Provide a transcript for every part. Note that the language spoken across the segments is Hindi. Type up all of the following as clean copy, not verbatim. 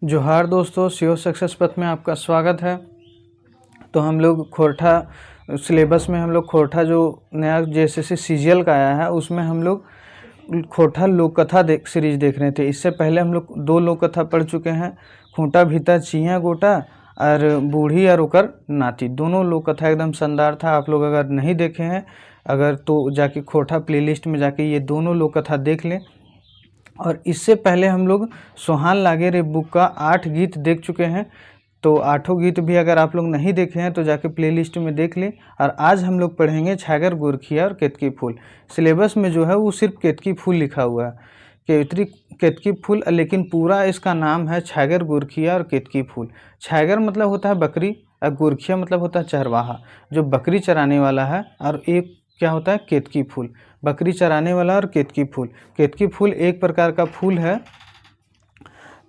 जोहार दोस्तों, सीओ सक्सेस पथ में आपका स्वागत है। तो हम लोग खोरठा सिलेबस में हम लोग खोरठा जो नया जेएसएससी सीजीएल का आया है उसमें हम लोग खोरठा लोक कथा सीरीज देख रहे थे। इससे पहले हम लोग 2 लोक कथा पढ़ चुके हैं, खूंटा भीतर चियाँ गोटा और बूढ़ी और ओकर नाती। दोनों लोक कथा एकदम शानदार था। आप लोग अगर नहीं देखे हैं तो जाके खोरठा प्लेलिस्ट में जाके ये दोनों लोक कथा देख लें। और इससे पहले हम लोग सोहान लागे रे बुक का 8 गीत देख चुके हैं। तो 8 गीत भी अगर आप लोग नहीं देखे हैं तो जाके प्लेलिस्ट में देख लें। और आज हम लोग पढ़ेंगे छागर गोरखिया और केतकी फूल। सिलेबस में जो है वो सिर्फ केतकी फूल लिखा हुआ है, केतकी फूल, लेकिन पूरा इसका नाम है छागर गोरखिया और केतकी फूल। छागर मतलब होता है बकरी और गोरखिया मतलब होता है चरवाहा जो बकरी चराने वाला है। और एक क्या होता है केतकी फूल, बकरी चराने वाला। और केतकी फूल एक प्रकार का फूल है।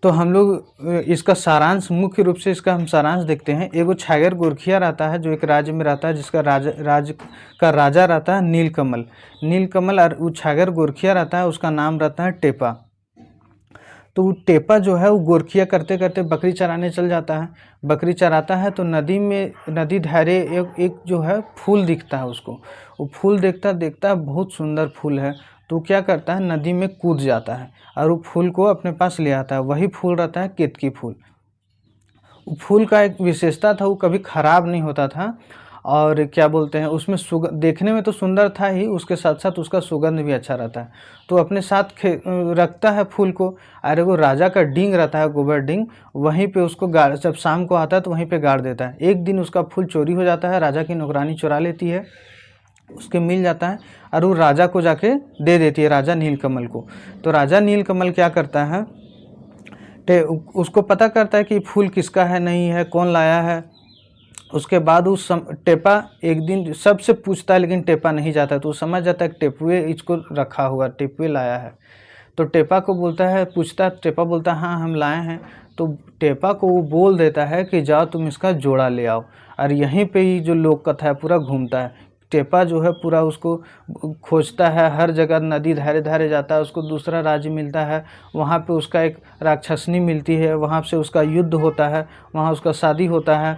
तो हम लोग इसका सारांश, मुख्य रूप से इसका हम सारांश देखते हैं। एगो छागर गोरखिया रहता है जो एक राज्य में रहता है, जिसका राजा रहता है नीलकमल। और वो छागर गोरखिया रहता है, उसका नाम रहता है टेपा। तो वो टेपा जो है वो गोरखिया करते करते बकरी चराने चल जाता है। बकरी चराता है तो नदी धारे एक जो है फूल दिखता है उसको। वो फूल देखता देखता बहुत सुंदर फूल है, तो क्या करता है नदी में कूद जाता है और वो फूल को अपने पास ले आता है। वही फूल रहता है केतकी फूल। वो फूल का एक विशेषता था, वो कभी खराब नहीं होता था। और क्या बोलते हैं, उसमें देखने में तो सुंदर था ही, उसके साथ साथ उसका सुगंध भी अच्छा रहता है। तो अपने साथ रखता है फूल को। अरे वो राजा का डींग रहता है, गोबर डींग, वहीं पे उसको जब शाम को आता है तो वहीं पे गाड़ देता है। एक दिन उसका फूल चोरी हो जाता है, राजा की नौकरानी चुरा लेती है, उसके मिल जाता है और वो राजा को जाके दे देती है, राजा नीलकमल को। तो राजा नीलकमल क्या करता है, उसको पता करता है कि फूल किसका है, नहीं है, कौन लाया है। उसके बाद टेपा एक दिन सबसे पूछता है, लेकिन टेपा नहीं जाता है। तो वो समझ जाता है कि टेपुए इसको रखा हुआ, टेपुए लाया है। तो टेपा को बोलता है, पूछता, टेपा बोलता है हाँ हम लाए हैं। तो टेपा को वो बोल देता है कि जाओ तुम इसका जोड़ा ले आओ। और यहीं पे ही जो लोक कथा है पूरा घूमता है। टेपा जो है पूरा उसको खोजता है, हर जगह नदी धारे धारे जाता है, उसको दूसरा राज्य मिलता है, वहाँ पे उसका एक राक्षसनी मिलती है, वहाँ से उसका युद्ध होता है, वहाँ उसका शादी होता है।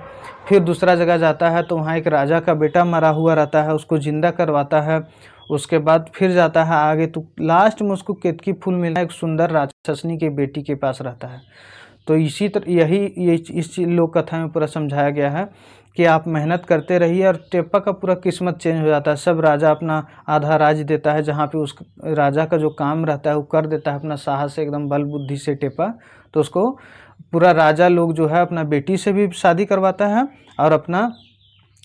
फिर दूसरा जगह जाता है तो वहाँ एक राजा का बेटा मरा हुआ रहता है, उसको जिंदा करवाता है। उसके बाद फिर जाता है आगे, तो लास्ट में उसको केतकी फूल मिला, एक सुंदर राक्षसनी के बेटी के पास रहता है। तो इसी तरह ये इस लोक कथा में पूरा समझाया गया है कि आप मेहनत करते रहिए। और टेपा का पूरा किस्मत चेंज हो जाता है। सब राजा अपना आधा राज देता है, जहाँ पे उस राजा का जो काम रहता है वो कर देता है अपना साहस से, एकदम बल बुद्धि से टेपा। तो उसको पूरा राजा लोग जो है अपना बेटी से भी शादी करवाता है और अपना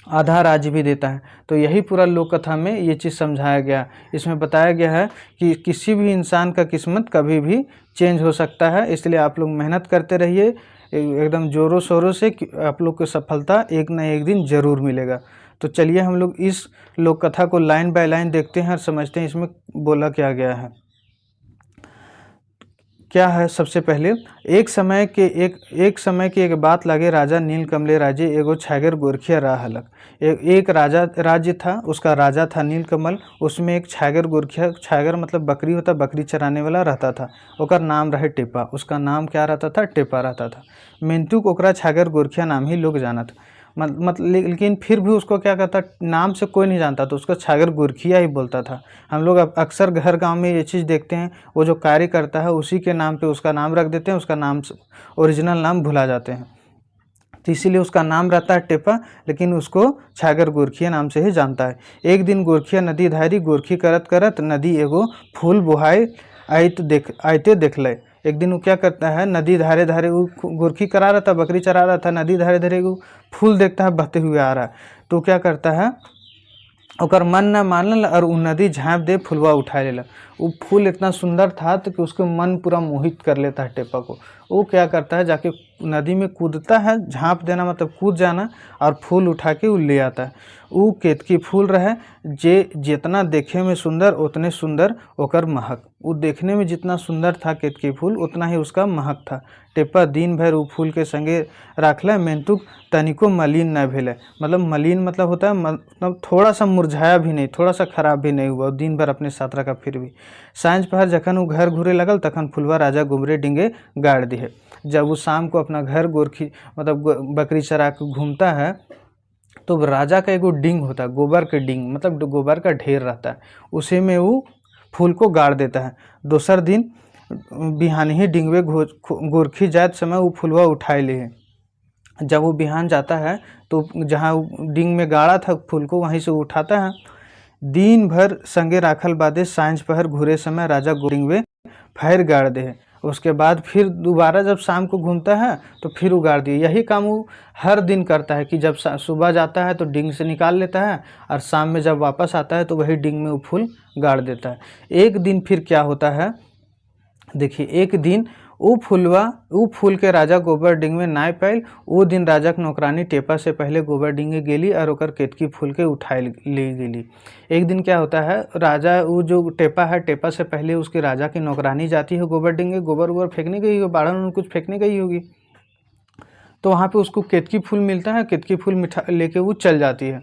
आधा राज्य भी देता है। तो यही पूरा लोक कथा में ये चीज़ समझाया गया। इसमें बताया गया है कि किसी भी इंसान का किस्मत कभी भी चेंज हो सकता है, इसलिए आप लोग मेहनत करते रहिए एकदम ज़ोरों शोरों से, आप लोग को सफलता एक न एक दिन ज़रूर मिलेगा। तो चलिए हम लोग इस लोक कथा को लाइन बाय लाइन देखते हैं और समझते हैं इसमें बोला क्या गया है। क्या है, सबसे पहले एक समय के एक बात लागे, राजा नीलकमले राजे एगो छागर गोरखिया रहलक। एक राजा राज्य था, उसका राजा था नीलकमल। उसमें एक छागर गोरखिया, छागर मतलब बकरी होता, बकरी चराने वाला रहता था। ओकर नाम रहे टेपा। उसका नाम क्या रहता था, टेपा रहता था। मेंतुक ओकरा छागर गोरखिया नाम ही लोग जानत। लेकिन फिर भी उसको क्या कहता, नाम से कोई नहीं जानता, तो उसको छागर गोरखिया ही बोलता था। हम लोग अक्सर घर गांव में ये चीज़ देखते हैं, वो जो कार्य करता है उसी के नाम पे उसका नाम रख देते हैं, उसका नाम ओरिजिनल नाम भुला जाते हैं। तो इसीलिए उसका नाम रहता है टेपा, लेकिन उसको छागर गोरखिया नाम से ही जानता है। एक दिन गोरखिया नदी धारी, गोरखी करत करत नदी एगो फूल बुहाए आयते देखले। एक दिन वो क्या करता है, नदी धारे धारे वो गोरखी करा रहा था, बकरी चरा रहा था, नदी धारे धारे वो फूल देखता है बहते हुए आ रहा है। तो क्या करता है, ओकर मन न मानल और वो नदी झाँप दे फुलवा उठा लेला। वो फूल इतना सुंदर था तो कि उसके मन पूरा मोहित कर लेता है टेपा को। वो क्या करता है, जाके नदी में कूदता है, झाँप देना मतलब कूद जाना, और फूल उठा के वो ले आता है। वो केतकी फूल रहे, जितना देखे में सुंदर उतने सुंदर ओकर महक। वो देखने में जितना सुंदर था केतकी फूल, उतना ही उसका महक था। टेपा दिन भर वो फूल के संगे रखल, मेंतुक तनिको मलिन न भेले। मतलब मलिन मतलब होता है मतलब थोड़ा सा मुरझाया भी नहीं, थोड़ा सा खराब भी नहीं हुआ, दिन भर अपने साथ रखा। फिर भी साँझ पहर जखन वो घर घूरे लगल, तखन फुलवा राजा गुमरे डिंगे गाड़ दिए। जब वो शाम को अपना घर गोरखी मतलब बकरी चरा के घूमता है तो राजा का एगो डिंग होता है, गोबर के डिंग मतलब गोबर का ढेर रहता है, उसी में वो फूल को गाड़ देता है। दूसर दिन बिहान ही डिंगवे गोरखी जात समय वो फूलवा उठाए ले है। जब वो बिहान जाता है तो जहाँ वो डिंग में गाड़ा था फूल को वहीं से उठाता है। दिन भर संगे राखल बादे सांझ पहर घूरे समय राजा डिंगवे फैर गाड़ दे है। उसके बाद फिर दोबारा जब शाम को घूमता है तो फिर उगाड़ दिए। यही काम वो हर दिन करता है कि जब सुबह जाता है तो डिंग से निकाल लेता है और शाम में जब वापस आता है तो वही डिंग में वो फूल गाड़ देता है। एक दिन फिर क्या होता है देखिए, एक दिन ऊ फूल के राजा गोबर डिंग में नाय पायल। वो दिन राजा के नौकरानी टेपा से पहले गोबर डिंगे गेली और ओकर केतकी फूल के उठाए ले गेली। एक दिन क्या होता है, राजा वो जो टेपा है, टेपा से पहले उसकी राजा की नौकरानी जाती है गोबर डिंगे, गोबर वोबर फेंकने गई हो, बाड़न में कुछ फेंकने गई होगी, तो वहाँ पे उसको केतकी फूल मिलता है। केतकी फूल मिठा लेके वो चल जाती है।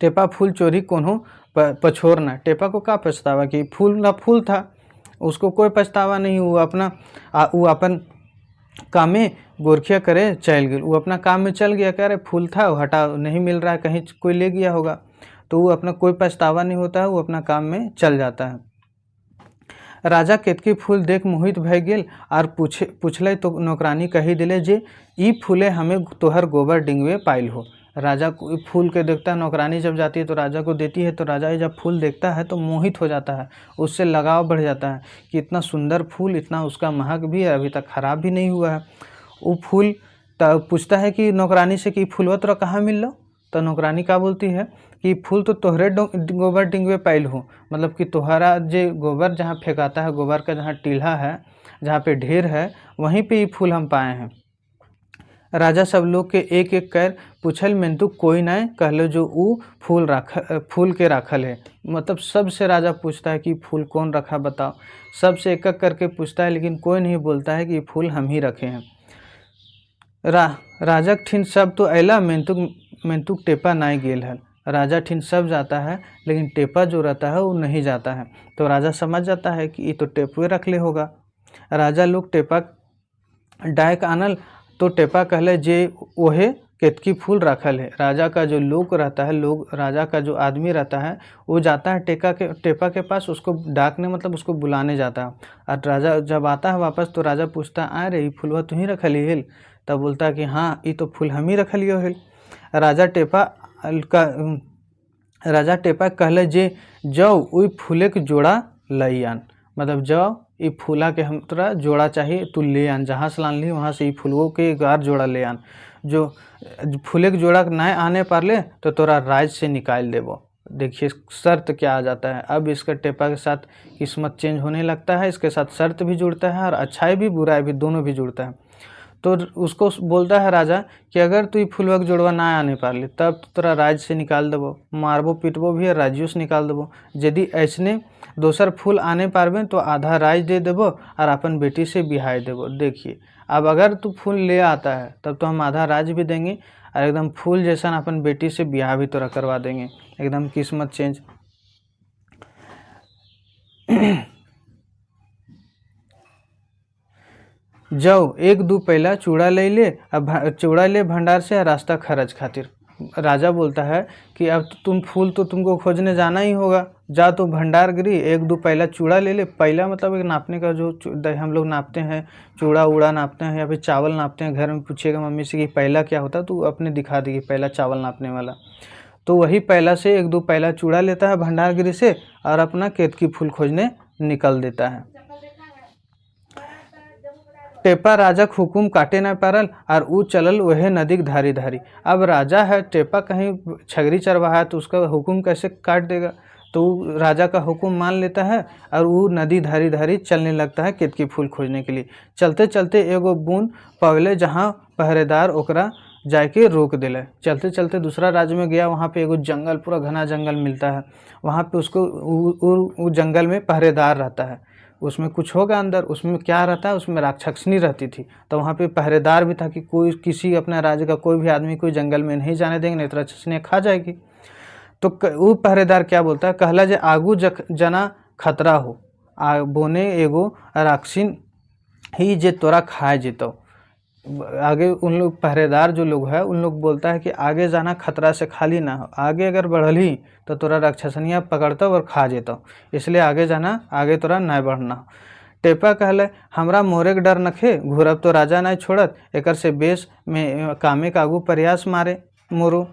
टेपा फूल चोरी कोन्हो पछोरना। टेपा को क्या पछतावा कि फूल ना फूल था, उसको कोई पछतावा नहीं। वो अपन काम में गोरखिया करे चल गई, वो अपना काम में चल गया, कह रहे फूल था हटा नहीं मिल रहा है, कहीं कोई ले गया होगा, तो वो अपना कोई पछतावा नहीं होता है, वो अपना काम में चल जाता है। राजा केतकी फूल देख मोहित भय गेल और पूछले तो नौकरानी कही दिले जे ई फूले हमें तोहर गोबर डिंगवे पाइल हो। राजा को फूल के देखता है, नौकरानी जब जाती है तो राजा को देती है, तो राजा जब फूल देखता है तो मोहित हो जाता है, उससे लगाव बढ़ जाता है कि इतना सुंदर फूल, इतना उसका महक भी है, अभी तक खराब भी नहीं हुआ है। वो फूल पूछता है कि नौकरानी से कि फूलवा तोरा कहाँ मिल लो, तो नौकरानी क्या बोलती है कि फूल तो तोहरे गोबर डिंगवे पाइल हो, मतलब कि तोहरा जे गोबर जहाँ फेंकाता है, गोबर का जहाँ टीला है, जहाँ पे ढेर है, वहीं पे ये फूल हम पाए हैं। राजा सब लोग के एक एक कर पूछल मेंतु कोई ना कहलो जो ऊ फूल के राखल है। मतलब सबसे राजा पूछता है कि फूल कौन रखा बताओ, सबसे एक एक करके पूछता है, लेकिन कोई नहीं बोलता है कि फूल हम ही रखे हैं। राजा ठिन सब तो अला मेंतुक टेपा नाई गेल है। राजा ठिन सब जाता है लेकिन टेपा जो रहता है वो नहीं जाता है। तो राजा समझ जाता है कि ये तो टेपुए रख ले होगा। राजा लोग टेपा डायक आनल तो टेपा कहले जे ओहे केतकी फूल रखल है। राजा का जो लोग रहता है, राजा का जो आदमी रहता है, वो जाता है टेपा के पास, उसको डाकने मतलब उसको बुलाने जाता है। और राजा जब आता है वापस तो राजा पूछता है आ रे ये फूलवा तू ही रखली हेल, तब बोलता है कि हाँ ये तो फूल हम ही रखलियो हेल। राजा टेपा कहले जे जाओ वही फूले के जोड़ा लई आन, मतलब जाओ ये फूला के हम तोरा जोड़ा चाहिए तू ले आन, जहाँ से लान ली वहाँ से ये फूलों के गार जोड़ा ले आन। जो फूले के जोड़ा ना आने पारले तो तोरा राज से निकाल देबो। देखिए शर्त क्या आ जाता है। अब इसका टेपा के साथ किस्मत चेंज होने लगता है, इसके साथ शर्त भी जुड़ता है और अच्छाई भी बुराई भी दोनों भी जुड़ता है। तो उसको बोलता है राजा कि अगर तू फूलवा के जोड़वा ना आने पारले तब तोरा राज्य से निकाल देबो, मारबो पीटबो भी और राज्यों से निकाल देबो। यदि ऐसने दोसर फूल आने पारबे तो आधा राज दे देबो और अपन बेटी से बिहाय देबो। देखिए अब अगर तू फूल ले आता है तब तो हम आधा राज भी देंगे और एकदम फूल जैसा अपन बेटी से बिहार भी तोरा करवा देंगे। एकदम किस्मत चेंज। जाओ एक दो पहला चूड़ा ले ले, अब चूड़ा ले भंडार से रास्ता खर्च खातिर। राजा बोलता है कि अब तुम फूल तो तुमको खोजने जाना ही होगा, जा तो भंडार गिरी एक दो पहला चूड़ा ले ले। पहला मतलब एक नापने का जो हम लोग नापते हैं, चूड़ा उड़ा नापते हैं या फिर चावल नापते हैं। घर में पूछिएगा मम्मी से कि पहला क्या होता है तो अपने दिखा देगी पहला चावल नापने वाला। तो वही पहला से एक दो पहला चूड़ा लेता है भंडार गिरी से और अपना केतकी फूल खोजने निकल देता है। टेपा राजा के हुकुम काटे न पारल और ऊ चलल वह नदी के धारी धारी। अब राजा है, टेपा कहीं छगरी चरवाहा है तो उसका हुकुम कैसे काट देगा, तो राजा का हुकुम मान लेता है और वो नदी धारी धारी चलने लगता है केतकी फूल खोजने के लिए। चलते चलते एगो बूंद पवले जहाँ पहरेदार ओकरा जाके रोक दिले। चलते चलते दूसरा राज्य में गया, वहाँ पे एगो जंगल, पूरा घना जंगल मिलता है। वहाँ पे उसको वो जंगल में पहरेदार रहता है, उसमें कुछ होगा अंदर, उसमें क्या रहता है, उसमें राक्षसनी रहती थी। तो वहाँ पे पहरेदार भी था कि कोई किसी अपने राज्य का कोई भी आदमी कोई जंगल में नहीं जाने देंगे, नहीं तो राक्षसनी खा जाएगी। तो वो पहरेदार क्या बोलता है, कहला जे आगू जना खतरा हो, बोने एगो राक्षिन ही जे तोरा खाए जेतो। आगे उन लोग पहरेदार जो लोग है उन लोग बोलता है कि आगे जाना खतरा से खाली ना हो, आगे अगर बढ़ली तो तोरा राक्षसनिया पकड़ता और खा जेतो, इसलिए आगे जाना, आगे तोरा नहीं बढ़ना हो। टेपा कहले हमरा मोरे के डर नखे, घूरब तो राजा नहीं छोड़त, एकर से बेस में कामे के आगू प्रयास मारे मोरो,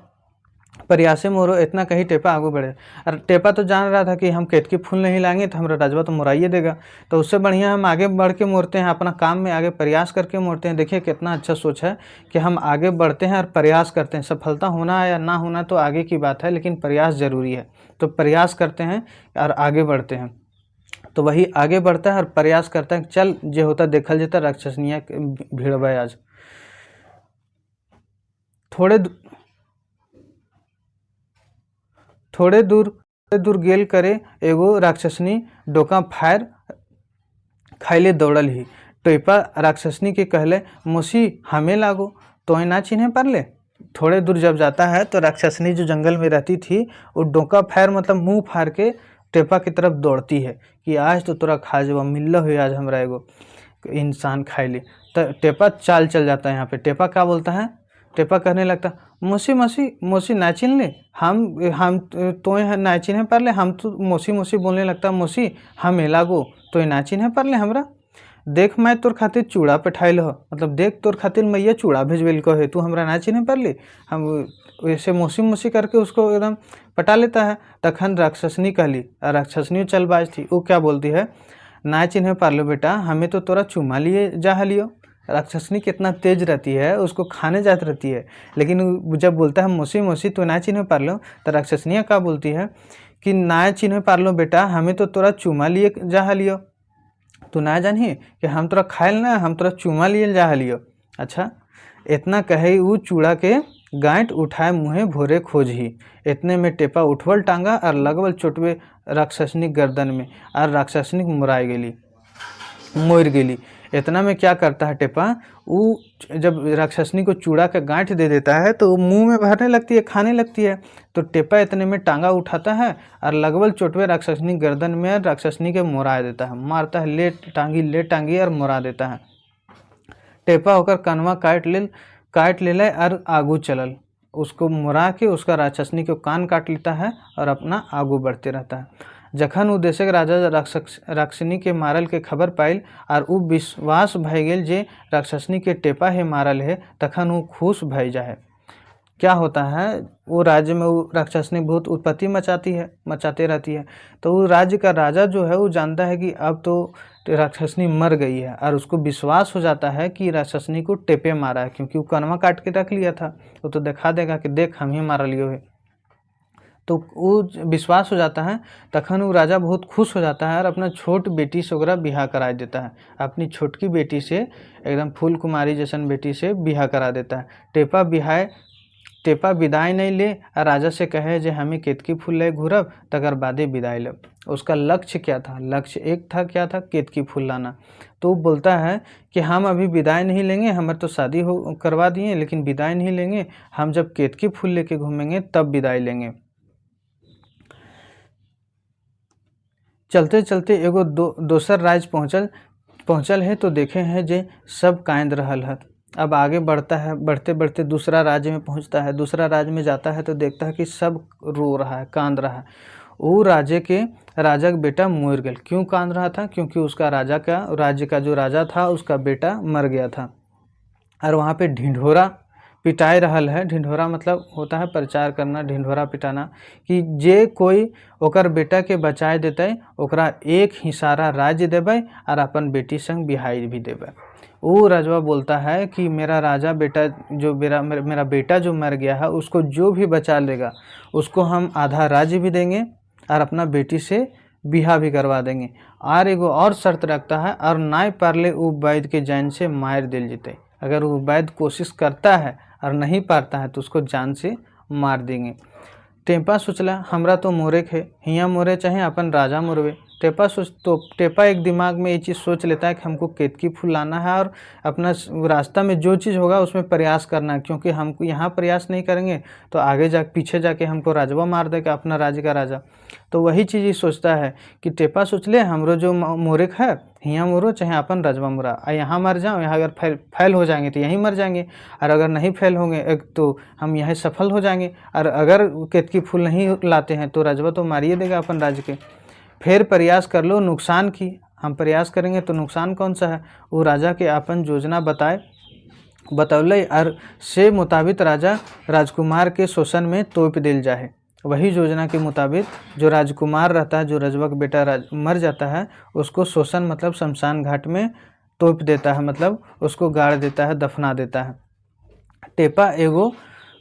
प्रयासे मोरो, इतना कही टेपा आगू बढ़े। और टेपा तो जान रहा था कि हम केतकी फूल नहीं लाएंगे तो हमारा राजवा तो मुराइए देगा, तो उससे बढ़िया हम आगे बढ़ के मोड़ते हैं, अपना काम में आगे प्रयास करके मोड़ते हैं। देखिए कितना अच्छा सोच है कि हम आगे बढ़ते हैं और प्रयास करते हैं। सफलता होना या ना होना तो आगे की बात है, लेकिन प्रयास ज़रूरी है, तो प्रयास करते हैं और आगे बढ़ते हैं। तो वही आगे बढ़ता है और प्रयास करता है, चल जे होता देखल जाता, राक्षसनिया भिड़बा आज। थोड़े दूर गेल करे एगो राक्षसनी डोका फायर खाइले दौड़ल ही। टेपा राक्षसनी के कहले मोसी हमें लागो, तो ना चिन्हे पारले। थोड़े दूर जब जाता है तो राक्षसनी जो जंगल में रहती थी वो डोका फायर मतलब मुंह फाड़ के टेपा की तरफ दौड़ती है कि आज तो तोरा खा जब मिल हो, आज हमरा एगो इंसान खाए ली। तो टेपा चाल चल जाता है। यहाँ पे टेपा क्या बोलता है, टेपा कहने लगता मोसी मोसी मोसी ना चिन ले, हम तो ना चिन्हे पार ले, हम तो मोसी मोसी बोलने लगता, मोसी हम लागो तो ना चिन्हे पार ले हमरा, देख मैं तोर खातिर चूड़ा पेठाइल हो, मतलब देख तोर खातिर मैया चूड़ा भेजवेल को है, तू हमरा ना चिन्हे पार ले। हम वैसे मोसी मोसी करके उसको एकदम पटा लेता है। तखन राक्षसनी कहली, राक्षसनी चलबाज थी, वो क्या बोलती है, ना चिन्हे पार लो बेटा, हमें तो तोरा चुमा लिए जा लियो। राक्षसनी कितना तेज रहती है, उसको खाने जात रहती है, लेकिन जब बोलता है मोसी मोसी तो ना चिन्हे पार लो, तो राक्षसनिया क्या बोलती है कि ना चिन्हे पार लो बेटा, हमें तो तोरा चुमा लिए जा लियो, तू ना जानी कि हम तोरा खाएल ना, हम तोरा चुमा लिए जा लियो। अच्छा, इतना कहे वो चूड़ा के गांठ उठाए मुँहे भोरे खोज ही। इतने में टेपा उठवल टांगा और लगवल चोटवे राक्षसनी गर्दन में, और राक्षसनी मुराई गेली, मोर गेली। इतना में क्या करता है टेपा, वो जब राक्षसनी को चूड़ा का गांठ दे देता है तो वो मुंह में भरने लगती है, खाने लगती है। तो टेपा इतने में टांगा उठाता है और लगवल चोटवे राक्षसनी गर्दन में राक्षसनी के मुरा देता है, मारता है, ले टांगी और मुरा देता है। टेपा होकर कनवा काट ले और आगू चलल, उसको मुरा के उसका राक्षसनी को कान काट लेता है और अपना आगू बढ़ते रहता है। जखन उ देशक राजा राक्षसनी के मारल के खबर पाइल और उ विश्वास भय गेल जे राक्षसनी के टेपा है मारल है, तखन उ खुश भय जाए। क्या होता है, वो राज्य में वो राक्षसनी बहुत उत्पत्ति मचाते रहती है। तो वो राज्य का राजा जो है वो जानता है कि अब तो राक्षसनी मर गई है, और उसको विश्वास हो जाता है कि राक्षसनी को टेपे मारा है, क्योंकि वो कनवा काट के रख लिया था, वो तो दिखा देगा कि देख हम ही मारा लियो है, तो वो विश्वास हो जाता है। तखन वो राजा बहुत खुश हो जाता है और अपना छोट बेटी से ओकरा बिहा करा देता है, अपनी छोटकी बेटी से, एकदम फूल कुमारी जैसन बेटी से बिहा करा देता है। टेपा विदाई नहीं ले और राजा से कहे जे हमें केतकी फूल ले घूरब, तकर बादे विदाई लब। उसका लक्ष्य क्या था, लक्ष्य एक था, क्या था, केतकी फूल लाना। तो वो बोलता है कि हम अभी विदाई नहीं लेंगे, हमारे तो शादी करवा दिए, लेकिन विदाई नहीं लेंगे, हम जब केतकी फूल लेके घूमेंगे तब विदाई लेंगे। चलते चलते एगो दोसर राज्य पहुँचल है, तो देखे हैं जे सब कांद रहल है। अब आगे बढ़ता है, बढ़ते बढ़ते दूसरा राज्य में पहुँचता है। दूसरा राज्य में जाता है तो देखता है कि सब रो रहा है, कांद रहा है। वो राज्य का बेटा मर गया। क्यों कांद रहा था, क्योंकि उसका राज्य का जो राजा था उसका बेटा मर गया था। और वहाँ पे ढिंढोरा पिटाई रहल है। ढिंढोरा मतलब होता है प्रचार करना, ढिंढोरा पिटाना, कि जे कोई ओकर बेटा के बचाए देते ओकरा एक ही सारा राज्य देबै और अपन बेटी संग बिहाई भी देबै। वो राजवा बोलता है कि मेरा बेटा जो मर गया है उसको जो भी बचा लेगा उसको हम आधा राज्य भी देंगे और अपना बेटी से बिहा भी करवा देंगे। और एगो और शर्त रखता है, और नाय पारले वो वैद्य के जान से मार दिल जीते। अगर वो वैद्य कोशिश करता है और नहीं पारता है तो उसको जान से मार देंगे। टेपा सोचला हमरा तो मोरे खे, हियाँ मोरे चाहे अपन राजा मोरवे। टेपा एक दिमाग में ये चीज़ सोच लेता है कि हमको केतकी फूल लाना है और अपना रास्ता में जो चीज़ होगा उसमें प्रयास करना है, क्योंकि हमको यहाँ प्रयास नहीं करेंगे तो आगे पीछे जाके हमको राजवा मार देगा, अपना राज्य का राजा। तो वही चीज़ ये सोचता है कि टेपा सोच ले हमरो जो मोरिक है हियाँ मोरो चाहे अपन रजवा मोरा, यहाँ मर जाओ, यहाँ अगर फैल हो जाएंगे तो यहीं मर जाएंगे, और अगर नहीं फैल होंगे तो हम यहीं सफल हो जाएंगे, और अगर केतकी फूल नहीं लाते हैं तो रजवा तो मारिए देगा अपन राज्य के। फिर प्रयास कर लो नुकसान की, हम प्रयास करेंगे तो नुकसान कौन सा है। वो राजा के अपन योजना बतौले और से मुताबिक राजा राजकुमार के शोषण में तोप दिल जाए। वही योजना के मुताबिक जो राजकुमार रहता है, जो रजवा का बेटा मर जाता है, उसको शोषण मतलब शमशान घाट में तोप देता है, मतलब उसको गाड़ देता है, दफना देता है। टेपा एगो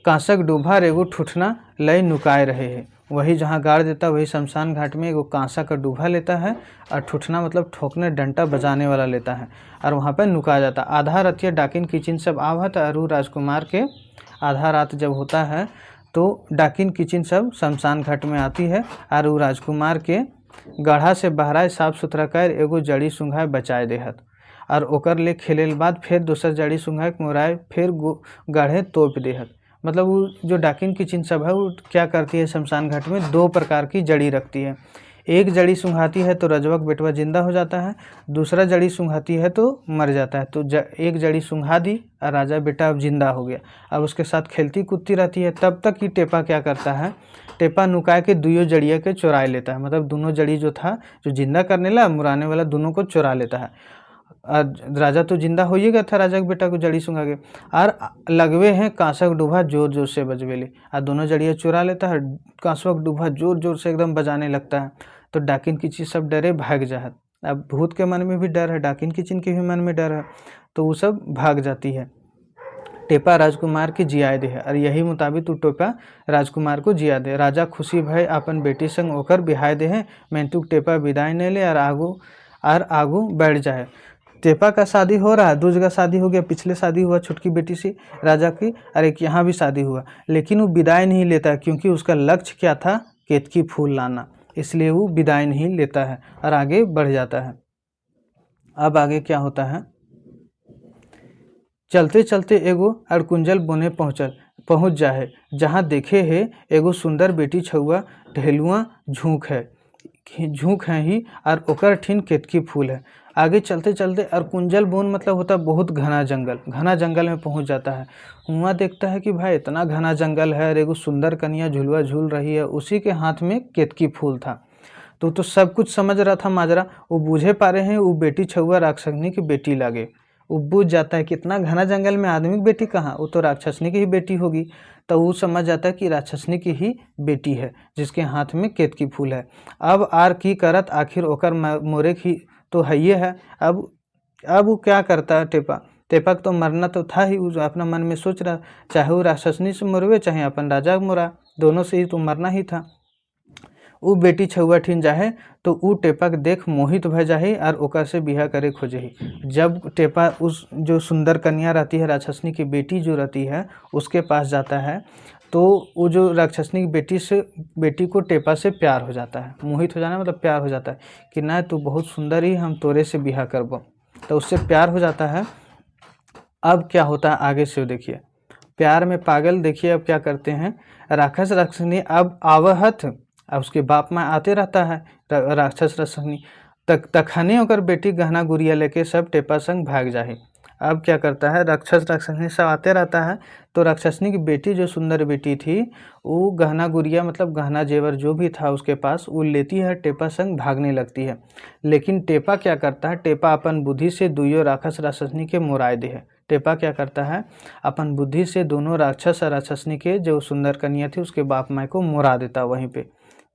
कांसक डूबा और एगो ठुठना लय नुकाए रहे हैं। वही जहाँ गाड़ देता है वही शमशान घाट में एगो कांसा का डूबा लेता है और ठुठना मतलब ठोकने डंटा बजाने वाला लेता है और वहाँ पर नुका जाता। आधा रतिया डाकिन किचिन सब आवत और राजकुमार के आधा रात जब होता है तो डाकिन किचिन सब शमशान घाट में आती है और वो राजकुमार के गढ़ा से बहराए साफ सुथरा कर एगो जड़ी सुंघाए बचाए देहत और ओकर ले खेले बाद फिर दूसर जड़ी सुंघाए मोराए फिर गढ़े तोप देहत। मतलब वो जो डाकिन किचिन सब है वो क्या करती है, शमशान घाट में दो प्रकार की जड़ी रखती है। एक जड़ी सुंघाती है तो रजवा का बेटवा जिंदा हो जाता है, दूसरा जड़ी सुंघाती है तो मर जाता है। तो एक जड़ी सुंघा दी और राजा बेटा अब जिंदा हो गया, अब उसके साथ खेलती कूदती रहती है। तब तक ही टेपा क्या करता है, टेपा नुकाए के दुइयों जड़िया के चुराए लेता है, मतलब दोनों जड़ी जो था जो जिंदा करने वाला मुराने वाला दोनों को चुरा लेता है। राजा तो जिंदा हो ही गया था, राजा के बेटा को जड़ी सुंघा के, और लगवे हैं कांसक डूबा जोर जोर से बजवेले, और दोनों जड़ियाँ चुरा लेता है। कांसक डूबा जोर जोर से एकदम बजाने लगता है तो डाकिन किचिन सब डरे भाग जाए। अब भूत के मन में भी डर है, डाकिन किचिन के भी मन में डर है, तो वो सब भाग जाती है। टेपा राजकुमार के जियाए दे है और यही मुताबिक तू टेपा राजकुमार को जिया दे। राजा खुशी भय अपन बेटी संग होकर बिहाय दे है, मेंतुक टेपा विदाई नहीं ले और आगू बैठ जाए। टेपा का शादी हो रहा है, 2 जगह शादी हो गया, पिछले शादी हुआ छोटकी बेटी से राजा की और एक यहाँ भी शादी हुआ, लेकिन वो विदाई नहीं लेता क्योंकि उसका लक्ष्य क्या था, केतकी फूल लाना, इसलिए वो विदाई नहीं लेता है और आगे बढ़ जाता है। अब आगे क्या होता है, चलते चलते एगो अड़कुंजल बोने पहुँच जाए, जहाँ देखे है एगो सुंदर बेटी छुआ ढेलुआ झूँक है ही और ओकर ठिन केतकी फूल है। आगे चलते चलते अरकुंजल बोन मतलब होता है बहुत घना जंगल में पहुंच जाता है। वहाँ देखता है कि भाई इतना घना जंगल है और एगो सुंदर कन्या झुलवा झूल रही है, उसी के हाथ में केतकी फूल था। तो सब कुछ समझ रहा था माजरा, वो बूझे पा रहे हैं वो बेटी छुआ राक्षसनी की बेटी लागे। वो बूझ जाता है कि इतना घना जंगल में आदमी की बेटी कहाँ, वो तो राक्षसनी की ही बेटी होगी। तो वो समझ जाता है कि राक्षसनी की ही बेटी है जिसके हाथ में केतकी फूल है। अब आर की करत आखिर ओकर मोरे की तो है ये है। अब वो क्या करता है, टेपा तो मरना तो था ही, वो अपना मन में सोच रहा चाहे वो राक्षसनी से मरवे चाहे अपन राजा मोरा, दोनों से ही तो मरना ही था। वो बेटी छुआ ठिन जाहे तो वो टेपा के देख मोहित भय जाही और ओकर से बिहा करे खोजही। जब टेपा उस जो सुंदर कन्या रहती है राक्षसनी की बेटी जो रहती है उसके पास जाता है तो वो जो राक्षसनी की बेटी को टेपा से प्यार हो जाता है। मोहित हो जाना मतलब प्यार हो जाता है कि ना तू बहुत सुंदर ही, हम तोरे से बिहा करबो, तो उससे प्यार हो जाता है। अब क्या होता है आगे से देखिए, प्यार में पागल देखिए अब क्या करते हैं, राक्षसनी अब आवहत, अब उसके बाप माँ आते रहता है राक्षसनी तखने होकर बेटी गहना गुड़िया लेके सब टेपा संग भाग जाए। अब क्या करता है, राक्षसनी सब आते रहता है तो राक्षसनी की बेटी जो सुंदर बेटी थी वो गहना गुड़िया मतलब गहना जेवर जो भी था उसके पास वो लेती है, टेपा संग भागने लगती है। लेकिन टेपा क्या करता है, टेपा अपन बुद्धि से दुइयों राक्षसनी के मुराए दे है। टेपा क्या करता है, अपन बुद्धि से दोनों राक्षस और राक्षसनी के जो सुंदर कन्या थी उसके बाप माँ को मुरा देता। वहीं पे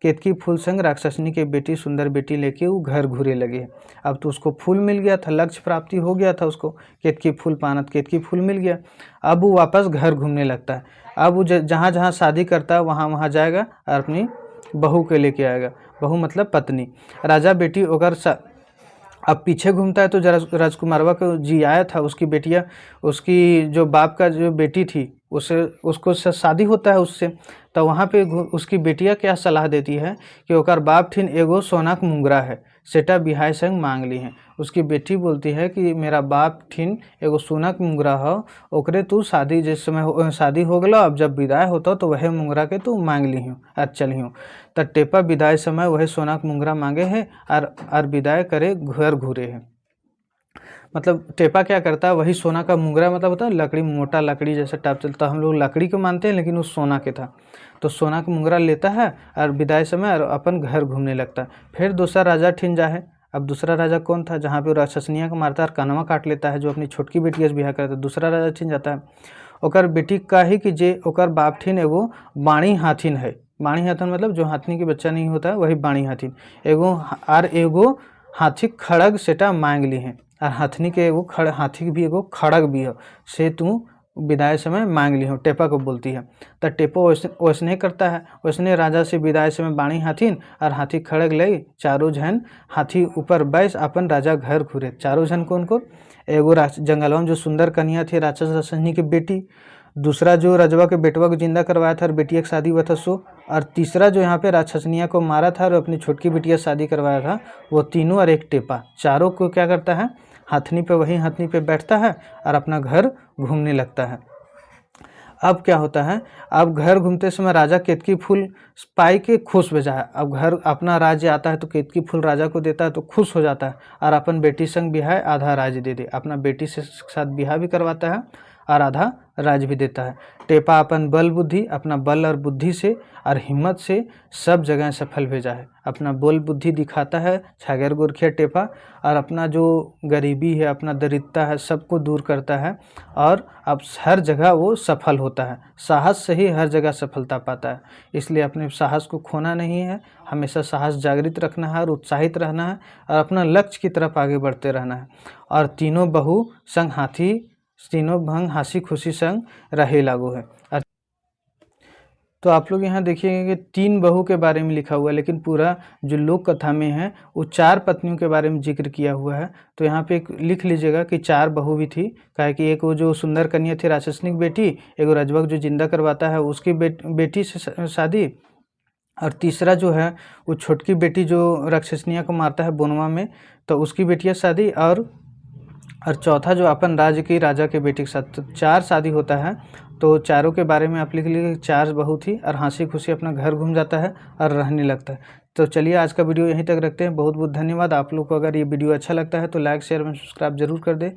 केतकी फूल संग राक्षसनी के बेटी सुंदर बेटी लेके वो घर घूरे लगे। अब तो उसको फूल मिल गया था, लक्ष्य प्राप्ति हो गया था उसको, केतकी फूल पानत केतकी फूल मिल गया। अब वो वापस घर घूमने लगता है। अब वो जहाँ जहाँ शादी करता है वहाँ वहाँ जाएगा और अपनी बहू के लेके आएगा, बहू मतलब पत्नी। राजा बेटी अगर अब पीछे घूमता है तो राजकुमारवा को जी आया था, उसकी बेटियाँ, उसकी जो बाप का जो बेटी थी उसको शादी होता है उससे। तो वहाँ पे उसकी बेटिया क्या सलाह देती है कि ओकर बाप ठिन एगो सोनाक मुंगरा है, सेटा बिहाय संग मांग ली है। उसकी बेटी बोलती है कि मेरा बाप ठिन एगो सोनाक मुंगरा हो, ओकरे तू शादी जिस समय शादी हो गलो, अब जब विदाई होता तो वह मुंगरा के तू मांग ली हूँ और चलियो। तो टेपा विदाई समय वह सोनाक मुंगरा मांगे है और विदाई करे घर घूरे है। मतलब टेपा क्या करता है, वही सोना का मुंगरा मतलब होता है लकड़ी, मोटा लकड़ी जैसे टाइप चलता, हम लोग लकड़ी को मानते हैं लेकिन वो सोना के था। तो सोना का मुंगरा लेता है और विदाई समय और अपन घर घूमने लगता है। फिर दूसरा राजा ठिन जा है। अब दूसरा राजा कौन था, जहाँ पे वो राक्षसनिया को मारता है और कनवा काट लेता है, जो अपनी छोटकी बेटी से बिहार करता है। दूसरा राजा ठिन जाता है। ओकर बेटी का ही कि जे ओकर बाप ठिन एगो बाणी हाथिन है। बाणी हाथिन मतलब जो हाथनी के बच्चा नहीं होता है वही बाणी हाथिन, एगो हाथी खड़ग सेटा मांग ली है। और हाथनी के एगो हाथी के भी एगो खड़ग भी हो, से तू विदाई समय मांग ली हो, टेपा को बोलती है। तो टेपो वैसने करता है, वैसने राजा से विदाई समय बाणी हाथिन और हाथी खड़ग ले चारों जन हाथी ऊपर बैस अपन राजा घर घूरे। चारों जन कौन को, एगो जंगलवा में जो सुंदर कन्या थी राक्षस राक्षसनी की बेटी, दूसरा जो रजवा के बेटवा को जिंदा करवाया था और बेटिया की शादी हुआ था सो, और तीसरा जो यहाँ पे राक्षसनिया को मारा था और अपनी छोटकी बेटिया शादी करवाया था वो तीनों, और एक टेपा, चारों को क्या करता है, हाथनी पे वही हाथनी पे बैठता है और अपना घर घूमने लगता है। अब क्या होता है, अब घर घूमते समय राजा केतकी फूल पाई के खुश हो जाए। अब घर अपना राज्य आता है तो केतकी फूल राजा को देता है तो खुश हो जाता है और अपन बेटी संग बिहाय आधा राज्य दे दे, अपना बेटी से साथ बिहार भी करवाता है और आधा राज भी देता है। टेपा अपन बल बुद्धि, अपना बल और बुद्धि से और हिम्मत से सब जगह सफल भेजा है। अपना बल बुद्धि दिखाता है छागर गोरखिया टेपा, और अपना जो गरीबी है, अपना दरिद्रता है, सबको दूर करता है और अब हर जगह वो सफल होता है। साहस से ही हर जगह सफलता पाता है, इसलिए अपने साहस को खोना नहीं है, हमेशा साहस जागृत रखना है और उत्साहित रहना है और अपना लक्ष्य की तरफ आगे बढ़ते रहना है। और तीनों बहू संग हाथी, तीनों भंग हंसी खुशी संग रहे लागू है। तो आप लोग यहाँ देखिएगा कि 3 बहू के बारे में लिखा हुआ है, लेकिन पूरा जो लोक कथा में है वो 4 पत्नियों के बारे में जिक्र किया हुआ है। तो यहाँ पे लिख लीजिएगा कि 4 बहू भी थी, काहे कि एक वो जो सुंदर कन्या थी राक्षसनी की बेटी, एक रजवक जो जिंदा करवाता है उसकी बेटी से शादी, और तीसरा जो है वो छोटकी बेटी जो राक्षसनिया को मारता है बोनवा में, तो उसकी बेटिया शादी, और चौथा जो अपन राज्य की राजा के बेटी के साथ। तो 4 शादी होता है। तो चारों के बारे में आप लिख लीजिए, 4 बहू थी और हंसी खुशी अपना घर घूम जाता है और रहने लगता है। तो चलिए आज का वीडियो यहीं तक रखते हैं। बहुत बहुत धन्यवाद। आप लोग को अगर ये वीडियो अच्छा लगता है तो लाइक शेयर एवं सब्सक्राइब जरूर कर दें।